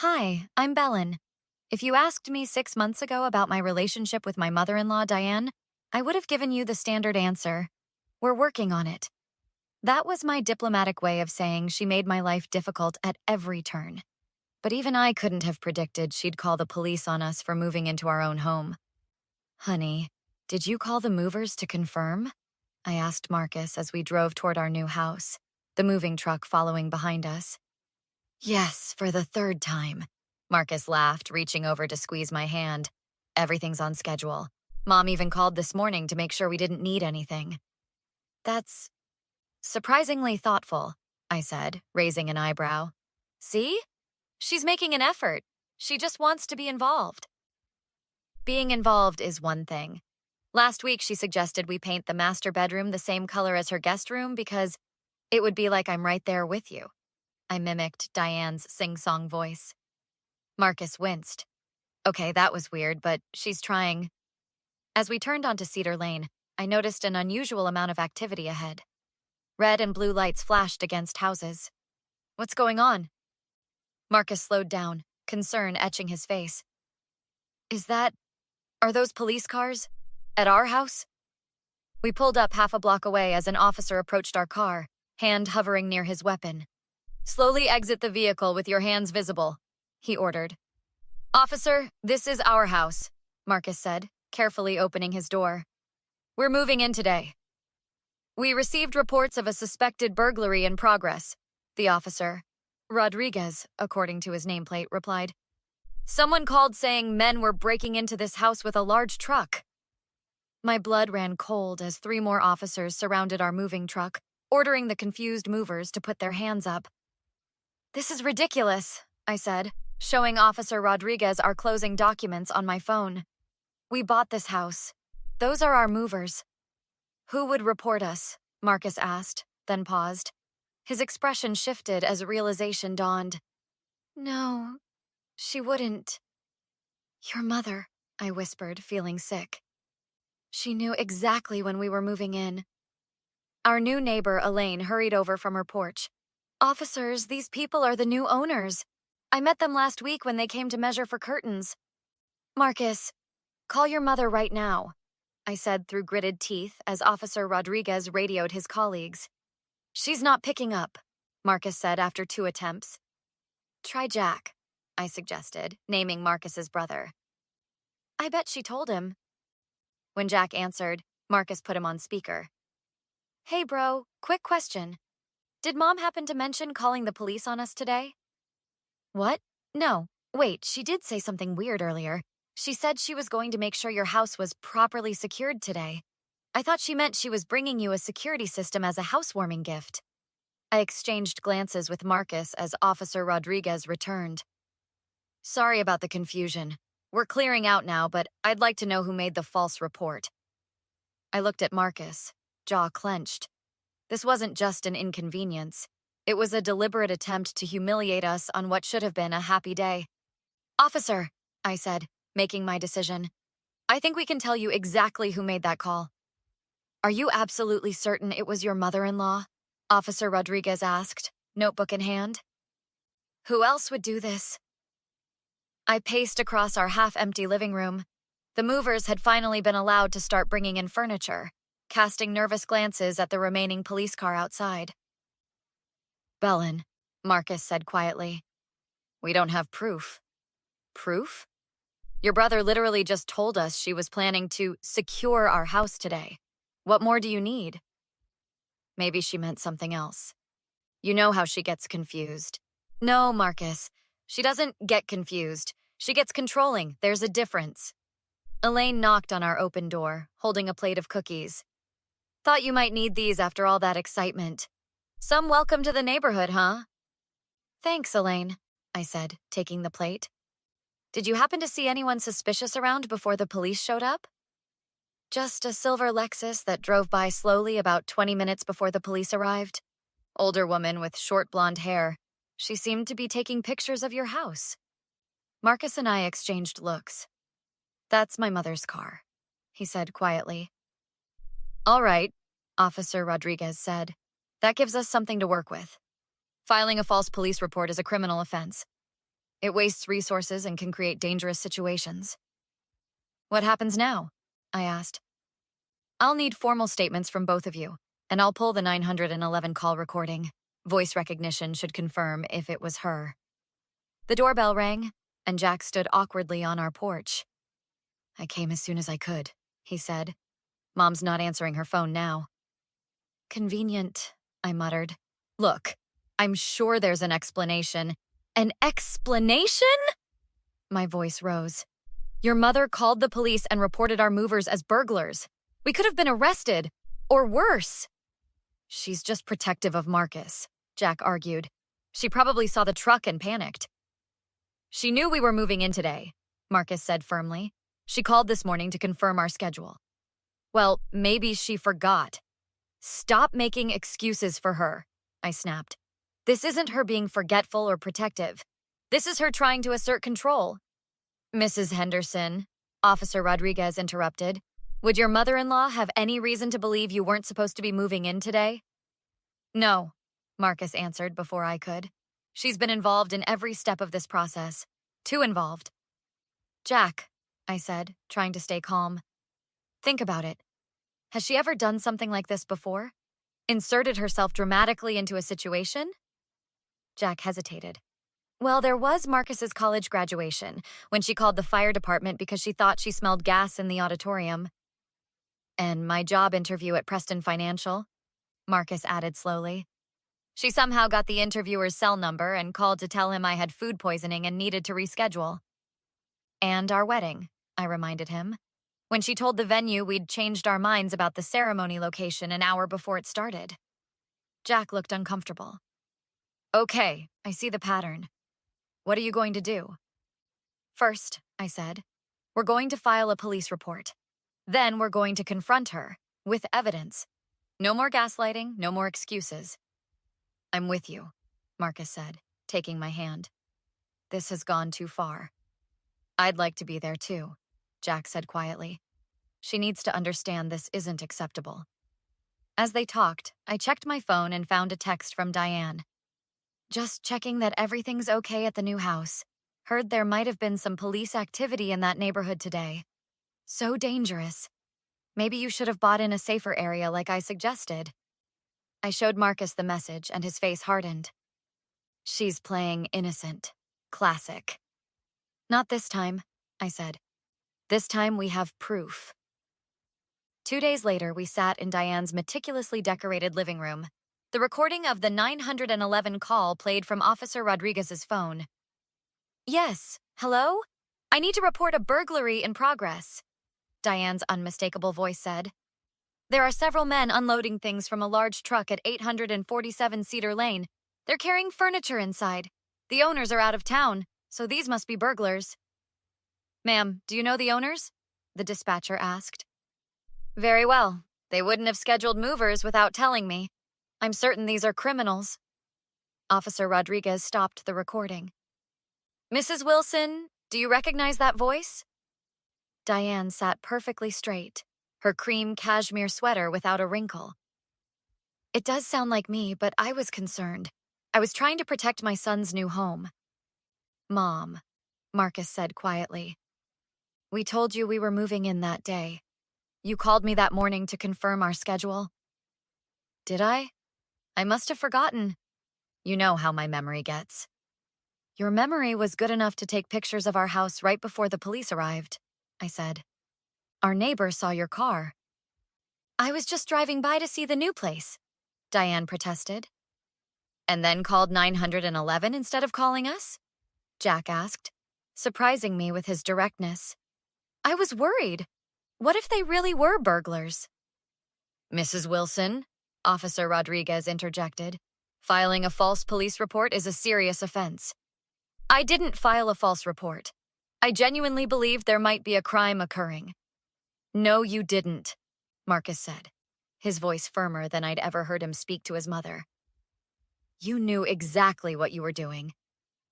Hi, I'm Bellin. If you asked me 6 months ago about my relationship with my mother-in-law, Diane, I would have given you the standard answer. We're working on it. That was my diplomatic way of saying she made my life difficult at every turn. But even I couldn't have predicted she'd call the police on us for moving into our own home. Honey, did you call the movers to confirm? I asked Marcus as we drove toward our new house, the moving truck following behind us. Yes, for the third time. Marcus laughed, reaching over to squeeze my hand. Everything's on schedule. Mom even called this morning to make sure we didn't need anything. That's surprisingly thoughtful, I said, raising an eyebrow. See? She's making an effort. She just wants to be involved. Being involved is one thing. Last week, she suggested we paint the master bedroom the same color as her guest room because it would be like I'm right there with you. I mimicked Diane's sing-song voice. Marcus winced. Okay, that was weird, but she's trying. As we turned onto Cedar Lane, I noticed an unusual amount of activity ahead. Red and blue lights flashed against houses. What's going on? Marcus slowed down, concern etching his face. Are those police cars? At our house? We pulled up half a block away as an officer approached our car, hand hovering near his weapon. Slowly exit the vehicle with your hands visible, he ordered. Officer, this is our house, Marcus said, carefully opening his door. We're moving in today. We received reports of a suspected burglary in progress, the officer, Rodriguez, according to his nameplate, replied. Someone called saying men were breaking into this house with a large truck. My blood ran cold as 3 more officers surrounded our moving truck, ordering the confused movers to put their hands up. This is ridiculous, I said, showing Officer Rodriguez our closing documents on my phone. We bought this house. Those are our movers. Who would report us? Marcus asked, then paused. His expression shifted as realization dawned. No, she wouldn't. Your mother, I whispered, feeling sick. She knew exactly when we were moving in. Our new neighbor, Elaine, hurried over from her porch. Officers, these people are the new owners. I met them last week when they came to measure for curtains. Marcus, call your mother right now, I said through gritted teeth as Officer Rodriguez radioed his colleagues. She's not picking up, Marcus said after 2 attempts. Try Jack, I suggested, naming Marcus's brother. I bet she told him. When Jack answered, Marcus put him on speaker. Hey bro, quick question. Did Mom happen to mention calling the police on us today? What? No. Wait, she did say something weird earlier. She said she was going to make sure your house was properly secured today. I thought she meant she was bringing you a security system as a housewarming gift. I exchanged glances with Marcus as Officer Rodriguez returned. Sorry about the confusion. We're clearing out now, but I'd like to know who made the false report. I looked at Marcus, jaw clenched. This wasn't just an inconvenience. It was a deliberate attempt to humiliate us on what should have been a happy day. Officer, I said, making my decision. I think we can tell you exactly who made that call. Are you absolutely certain it was your mother-in-law? Officer Rodriguez asked, notebook in hand. Who else would do this? I paced across our half-empty living room. The movers had finally been allowed to start bringing in furniture, casting nervous glances at the remaining police car outside. Bellin, Marcus said quietly. We don't have proof. Proof? Your brother literally just told us she was planning to secure our house today. What more do you need? Maybe she meant something else. You know how she gets confused. No, Marcus. She doesn't get confused. She gets controlling. There's a difference. Elaine knocked on our open door, holding a plate of cookies. Thought you might need these after all that excitement. Some welcome to the neighborhood, huh? Thanks, Elaine, I said, taking the plate. Did you happen to see anyone suspicious around before the police showed up? Just a silver Lexus that drove by slowly about 20 minutes before the police arrived. Older woman with short blonde hair. She seemed to be taking pictures of your house. Marcus and I exchanged looks. That's my mother's car, he said quietly. All right, Officer Rodriguez said. That gives us something to work with. Filing a false police report is a criminal offense. It wastes resources and can create dangerous situations. What happens now? I asked. I'll need formal statements from both of you, and I'll pull the 911 call recording. Voice recognition should confirm if it was her. The doorbell rang, and Jack stood awkwardly on our porch. I came as soon as I could, he said. Mom's not answering her phone now. Convenient, I muttered. Look, I'm sure there's an explanation. An explanation? My voice rose. Your mother called the police and reported our movers as burglars. We could have been arrested, or worse. She's just protective of Marcus, Jack argued. She probably saw the truck and panicked. She knew we were moving in today, Marcus said firmly. She called this morning to confirm our schedule. Well, maybe she forgot. Stop making excuses for her, I snapped. This isn't her being forgetful or protective. This is her trying to assert control. Mrs. Henderson, Officer Rodriguez interrupted. Would your mother-in-law have any reason to believe you weren't supposed to be moving in today? No, Marcus answered before I could. She's been involved in every step of this process. Too involved. Jack, I said, trying to stay calm. Think about it. Has she ever done something like this before? Inserted herself dramatically into a situation? Jack hesitated. Well, there was Marcus's college graduation, when she called the fire department because she thought she smelled gas in the auditorium. And my job interview at Preston Financial, Marcus added slowly. She somehow got the interviewer's cell number and called to tell him I had food poisoning and needed to reschedule. And our wedding, I reminded him. When she told the venue we'd changed our minds about the ceremony location an hour before it started. Jack looked uncomfortable. Okay, I see the pattern. What are you going to do? First, I said, we're going to file a police report. Then we're going to confront her, with evidence. No more gaslighting, no more excuses. I'm with you, Marcus said, taking my hand. This has gone too far. I'd like to be there too, Jack said quietly. She needs to understand this isn't acceptable. As they talked, I checked my phone and found a text from Diane. Just checking that everything's okay at the new house. Heard there might have been some police activity in that neighborhood today. So dangerous. Maybe you should have bought in a safer area like I suggested. I showed Marcus the message and his face hardened. She's playing innocent. Classic. Not this time, I said. This time we have proof. 2 days later, we sat in Diane's meticulously decorated living room. The recording of the 911 call played from Officer Rodriguez's phone. Yes, hello? I need to report a burglary in progress, Diane's unmistakable voice said. There are several men unloading things from a large truck at 847 Cedar Lane. They're carrying furniture inside. The owners are out of town, so these must be burglars. Ma'am, do you know the owners? The dispatcher asked. Very well. They wouldn't have scheduled movers without telling me. I'm certain these are criminals. Officer Rodriguez stopped the recording. Mrs. Wilson, do you recognize that voice? Diane sat perfectly straight, her cream cashmere sweater without a wrinkle. It does sound like me, but I was concerned. I was trying to protect my son's new home. Mom, Marcus said quietly. We told you we were moving in that day. You called me that morning to confirm our schedule. Did I? I must have forgotten. You know how my memory gets. Your memory was good enough to take pictures of our house right before the police arrived, I said. Our neighbor saw your car. I was just driving by to see the new place, Diane protested. And then called 911 instead of calling us? Jack asked, surprising me with his directness. I was worried. What if they really were burglars? Mrs. Wilson, Officer Rodriguez interjected. Filing a false police report is a serious offense. I didn't file a false report. I genuinely believed there might be a crime occurring. No, you didn't, Marcus said, his voice firmer than I'd ever heard him speak to his mother. You knew exactly what you were doing.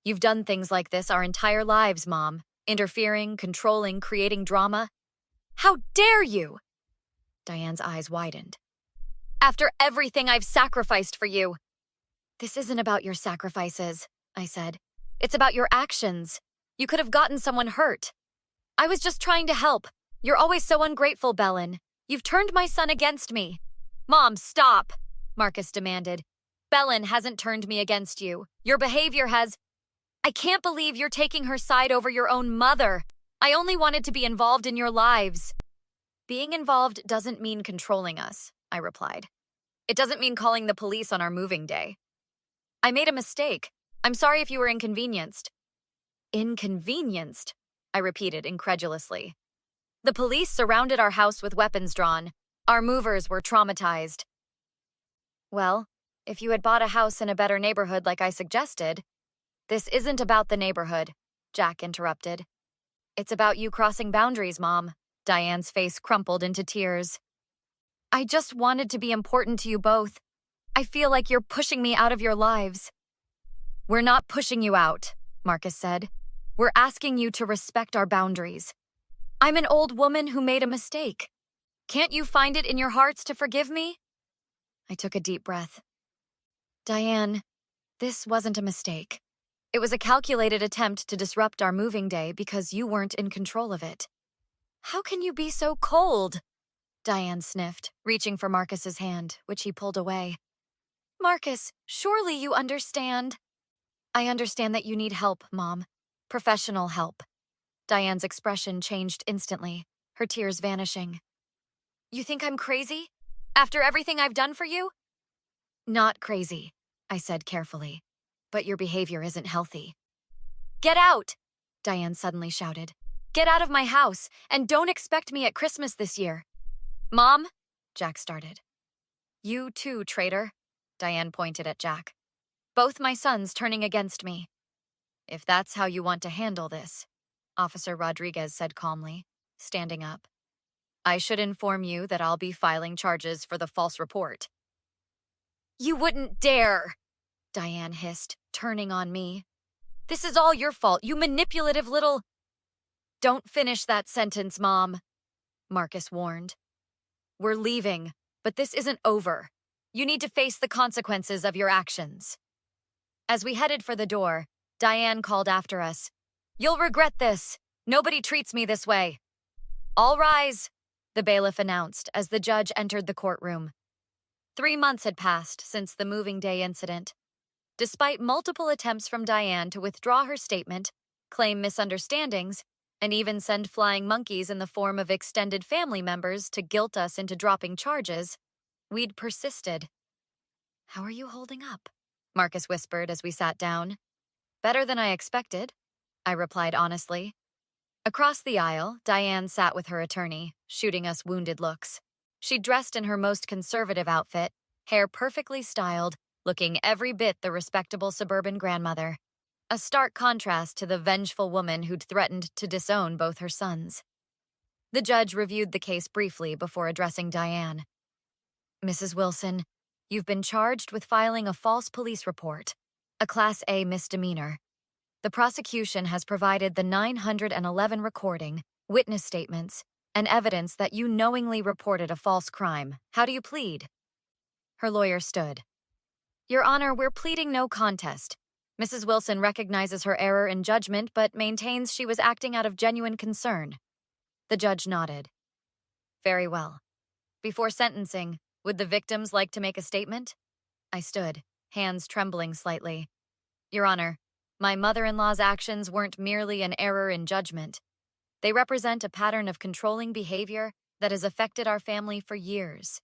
You've done things like this our entire lives, Mom. Interfering, controlling, creating drama. How dare you? Diane's eyes widened. After everything I've sacrificed for you. This isn't about your sacrifices, I said. It's about your actions. You could have gotten someone hurt. I was just trying to help. You're always so ungrateful, Belen. You've turned my son against me. Mom, stop, Marcus demanded. Belen hasn't turned me against you. Your behavior has... I can't believe you're taking her side over your own mother. I only wanted to be involved in your lives. Being involved doesn't mean controlling us, I replied. It doesn't mean calling the police on our moving day. I made a mistake. I'm sorry if you were inconvenienced. Inconvenienced? I repeated incredulously. The police surrounded our house with weapons drawn. Our movers were traumatized. Well, if you had bought a house in a better neighborhood like I suggested... This isn't about the neighborhood, Jack interrupted. It's about you crossing boundaries, Mom. Diane's face crumpled into tears. I just wanted to be important to you both. I feel like you're pushing me out of your lives. We're not pushing you out, Marcus said. We're asking you to respect our boundaries. I'm an old woman who made a mistake. Can't you find it in your hearts to forgive me? I took a deep breath. Diane, this wasn't a mistake. It was a calculated attempt to disrupt our moving day because you weren't in control of it. How can you be so cold? Diane sniffed, reaching for Marcus's hand, which he pulled away. Marcus, surely you understand. I understand that you need help, Mom. Professional help. Diane's expression changed instantly, her tears vanishing. You think I'm crazy? After everything I've done for you? Not crazy, I said carefully. But your behavior isn't healthy. Get out! Diane suddenly shouted. Get out of my house, and don't expect me at Christmas this year. Mom? Jack started. You too, traitor, Diane pointed at Jack. Both my sons turning against me. If that's how you want to handle this, Officer Rodriguez said calmly, standing up. I should inform you that I'll be filing charges for the false report. You wouldn't dare! Diane hissed, turning on me. This is all your fault, you manipulative little... Don't finish that sentence, Mom, Marcus warned. We're leaving, but this isn't over. You need to face the consequences of your actions. As we headed for the door, Diane called after us. You'll regret this. Nobody treats me this way. All rise, the bailiff announced as the judge entered the courtroom. 3 months had passed since the moving day incident. Despite multiple attempts from Diane to withdraw her statement, claim misunderstandings, and even send flying monkeys in the form of extended family members to guilt us into dropping charges, we'd persisted. How are you holding up? Marcus whispered as we sat down. Better than I expected, I replied honestly. Across the aisle, Diane sat with her attorney, shooting us wounded looks. She dressed in her most conservative outfit, hair perfectly styled, looking every bit the respectable suburban grandmother. A stark contrast to the vengeful woman who'd threatened to disown both her sons. The judge reviewed the case briefly before addressing Diane. Mrs. Wilson, you've been charged with filing a false police report, a Class A misdemeanor. The prosecution has provided the 911 recording, witness statements, and evidence that you knowingly reported a false crime. How do you plead? Her lawyer stood. Your Honor, we're pleading no contest. Mrs. Wilson recognizes her error in judgment but maintains she was acting out of genuine concern. The judge nodded. Very well. Before sentencing, would the victims like to make a statement? I stood, hands trembling slightly. Your Honor, my mother-in-law's actions weren't merely an error in judgment. They represent a pattern of controlling behavior that has affected our family for years.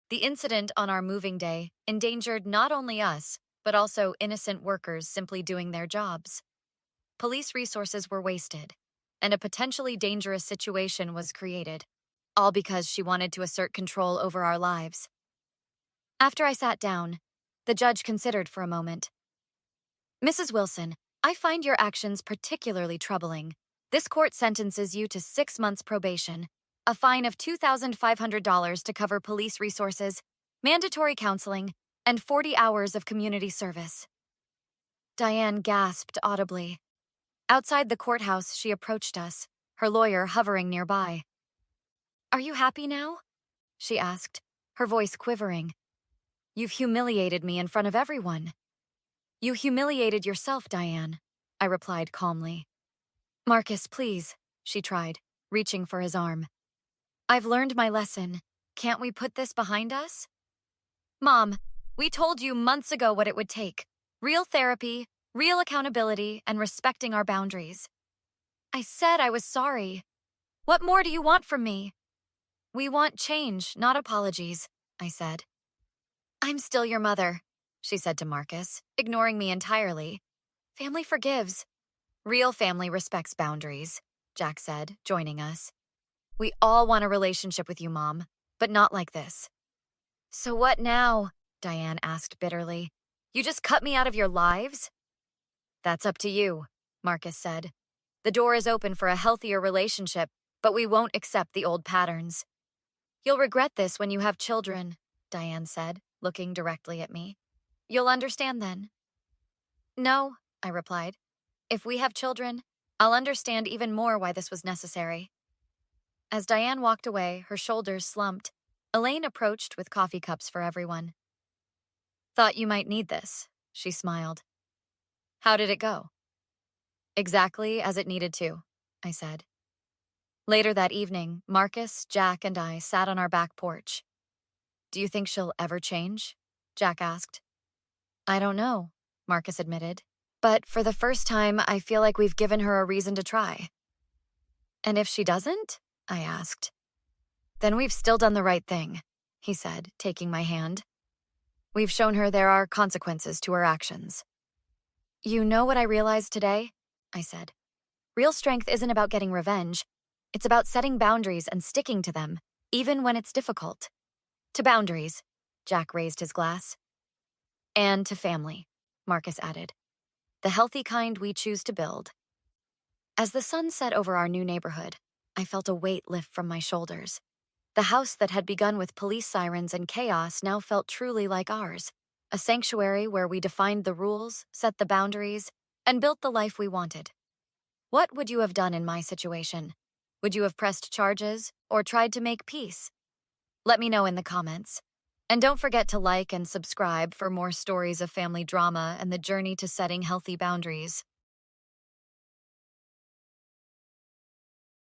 The incident on our moving day endangered not only us, but also innocent workers simply doing their jobs. Police resources were wasted, and a potentially dangerous situation was created, all because she wanted to assert control over our lives. After I sat down, the judge considered for a moment. Mrs. Wilson, I find your actions particularly troubling. This court sentences you to 6 months probation, a fine of $2,500 to cover police resources, mandatory counseling, and 40 hours of community service. Diane gasped audibly. Outside the courthouse, she approached us, her lawyer hovering nearby. Are you happy now? She asked, her voice quivering. You've humiliated me in front of everyone. You humiliated yourself, Diane, I replied calmly. Marcus, please, she tried, reaching for his arm. I've learned my lesson. Can't we put this behind us? Mom, we told you months ago what it would take. Real therapy, real accountability, and respecting our boundaries. I said I was sorry. What more do you want from me? We want change, not apologies, I said. I'm still your mother, she said to Marcus, ignoring me entirely. Family forgives. Real family respects boundaries, Jack said, joining us. We all want a relationship with you, Mom, but not like this. So what now? Diane asked bitterly. You just cut me out of your lives? That's up to you, Marcus said. The door is open for a healthier relationship, but we won't accept the old patterns. You'll regret this when you have children, Diane said, looking directly at me. You'll understand then. No, I replied. If we have children, I'll understand even more why this was necessary. As Diane walked away, her shoulders slumped. Elaine approached with coffee cups for everyone. Thought you might need this, she smiled. How did it go? Exactly as it needed to, I said. Later that evening, Marcus, Jack, and I sat on our back porch. Do you think she'll ever change? Jack asked. I don't know, Marcus admitted. But for the first time, I feel like we've given her a reason to try. And if she doesn't? I asked. Then we've still done the right thing, he said, taking my hand. We've shown her there are consequences to her actions. You know what I realized today? I said. Real strength isn't about getting revenge. It's about setting boundaries and sticking to them, even when it's difficult. To boundaries, Jack raised his glass. And to family, Marcus added. The healthy kind we choose to build. As the sun set over our new neighborhood, I felt a weight lift from my shoulders. The house that had begun with police sirens and chaos now felt truly like ours, a sanctuary where we defined the rules, set the boundaries, and built the life we wanted. What would you have done in my situation? Would you have pressed charges or tried to make peace? Let me know in the comments. And don't forget to like and subscribe for more stories of family drama and the journey to setting healthy boundaries.